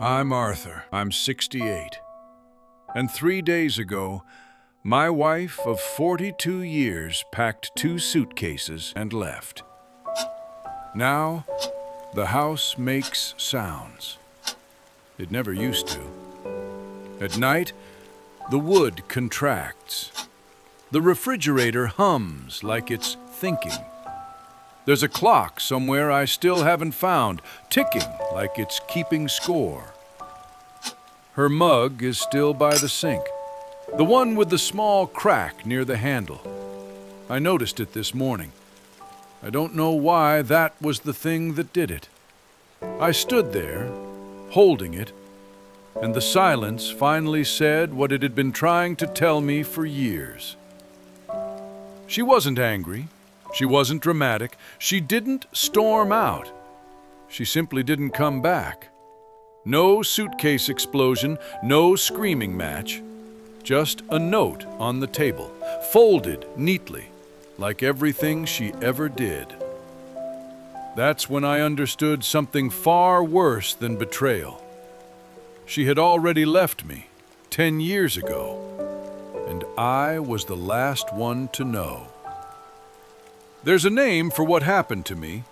I'm Arthur. I'm 68. And 3 days ago, my wife of 42 years packed 2 suitcases and left. Now, the house makes sounds. It never used to. At night, the wood contracts. The refrigerator hums like it's thinking. There's a clock somewhere I still haven't found, ticking like it's keeping score. Her mug is still by the sink, the one with the small crack near the handle. I noticed it this morning. I don't know why that was the thing that did it. I stood there, holding it, and the silence finally said what it had been trying to tell me for years. She wasn't angry. She wasn't dramatic. She didn't storm out. She simply didn't come back. No suitcase explosion, no screaming match. Just a note on the table, folded neatly, like everything she ever did. That's when I understood something far worse than betrayal. She had already left me 10 years ago, and I was the last one to know. There's a name for what happened to me.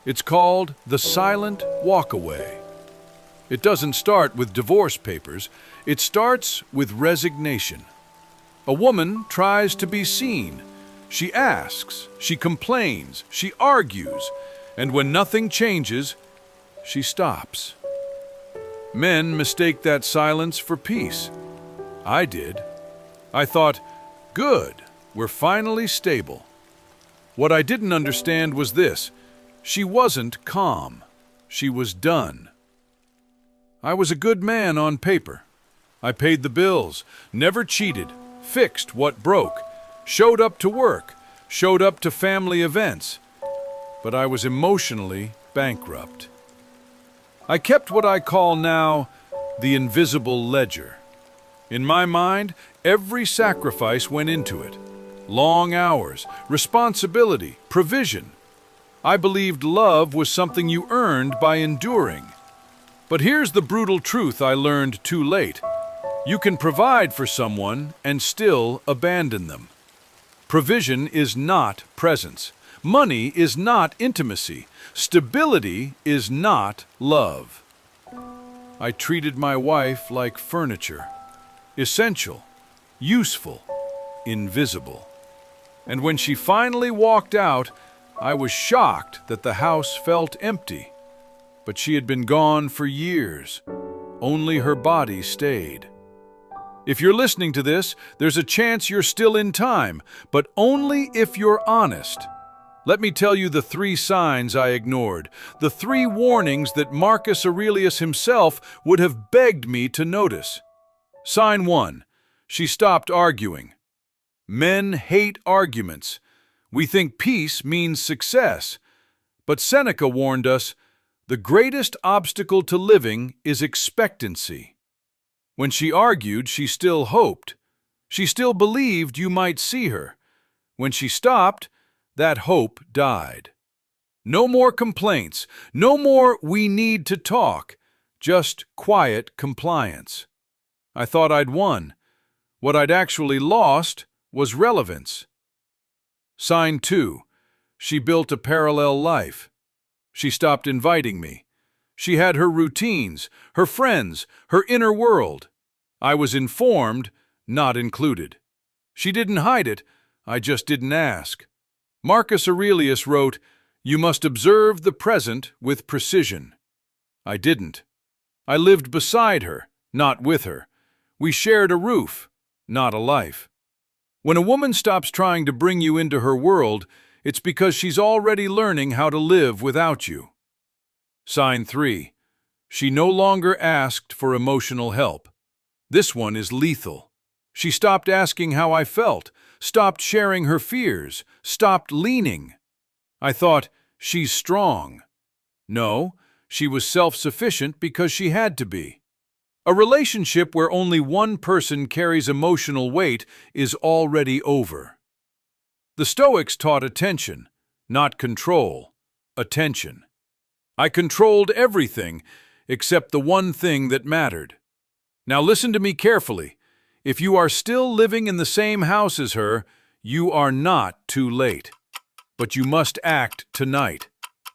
It's called the silent walkaway. It doesn't start with divorce papers. It starts with resignation. A woman tries to be seen. She asks, she complains, she argues, and when nothing changes, she stops. Men mistake that silence for peace. I did. I thought, good, we're finally stable. What I didn't understand was this: she wasn't calm. She was done. I was a good man on paper. I paid the bills, never cheated, fixed what broke, showed up to work, showed up to family events. But I was emotionally bankrupt. I kept what I call now the invisible ledger. In my mind, every sacrifice went into it. Long hours, responsibility, provision. I believed love was something you earned by enduring. But here's the brutal truth I learned too late. You can provide for someone and still abandon them. Provision is not presence. Money is not intimacy. Stability is not love. I treated my wife like furniture. Essential, useful, invisible. And when she finally walked out, I was shocked that the house felt empty. But she had been gone for years. Only her body stayed. If you're listening to this, there's a chance you're still in time, but only if you're honest. Let me tell you the 3 signs I ignored, the 3 warnings that Marcus Aurelius himself would have begged me to notice. Sign 1. She stopped arguing. Men hate arguments. We think peace means success. But Seneca warned us, the greatest obstacle to living is expectancy. When she argued, she still hoped. She still believed you might see her. When she stopped, that hope died. No more complaints. No more "we need to talk." Just quiet compliance. I thought I'd won. What I'd actually lost was relevance. Sign 2. She built a parallel life. She stopped inviting me. She had her routines, her friends, her inner world. I was informed, not included. She didn't hide it, I just didn't ask. Marcus Aurelius wrote, "You must observe the present with precision." I didn't. I lived beside her, not with her. We shared a roof, not a life. When a woman stops trying to bring you into her world, it's because she's already learning how to live without you. Sign 3. She no longer asked for emotional help. This one is lethal. She stopped asking how I felt, stopped sharing her fears, stopped leaning. I thought, she's strong. No, she was self-sufficient because she had to be. A relationship where only one person carries emotional weight is already over. The Stoics taught attention, not control. Attention. I controlled everything, except the one thing that mattered. Now listen to me carefully. If you are still living in the same house as her, you are not too late. But you must act tonight.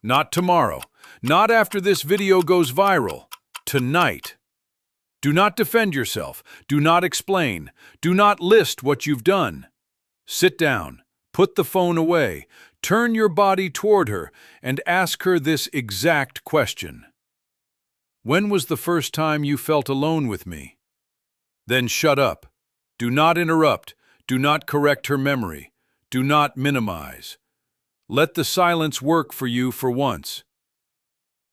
Not tomorrow. Not after this video goes viral. Tonight. Do not defend yourself. Do not explain. Do not list what you've done. Sit down. Put the phone away. Turn your body toward her and ask her this exact question. When was the first time you felt alone with me? Then shut up. Do not interrupt. Do not correct her memory. Do not minimize. Let the silence work for you for once.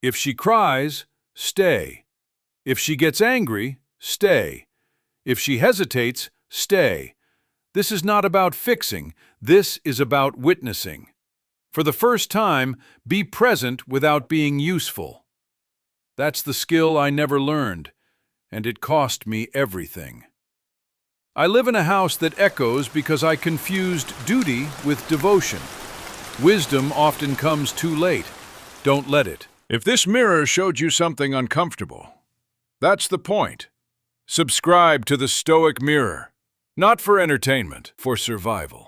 If she cries, stay. If she gets angry, stay. If she hesitates, stay. This is not about fixing. This is about witnessing. For the first time, be present without being useful. That's the skill I never learned, and it cost me everything. I live in a house that echoes because I confused duty with devotion. Wisdom often comes too late. Don't let it. If this mirror showed you something uncomfortable, that's the point. Subscribe to the Stoic Mirror, not for entertainment, for survival.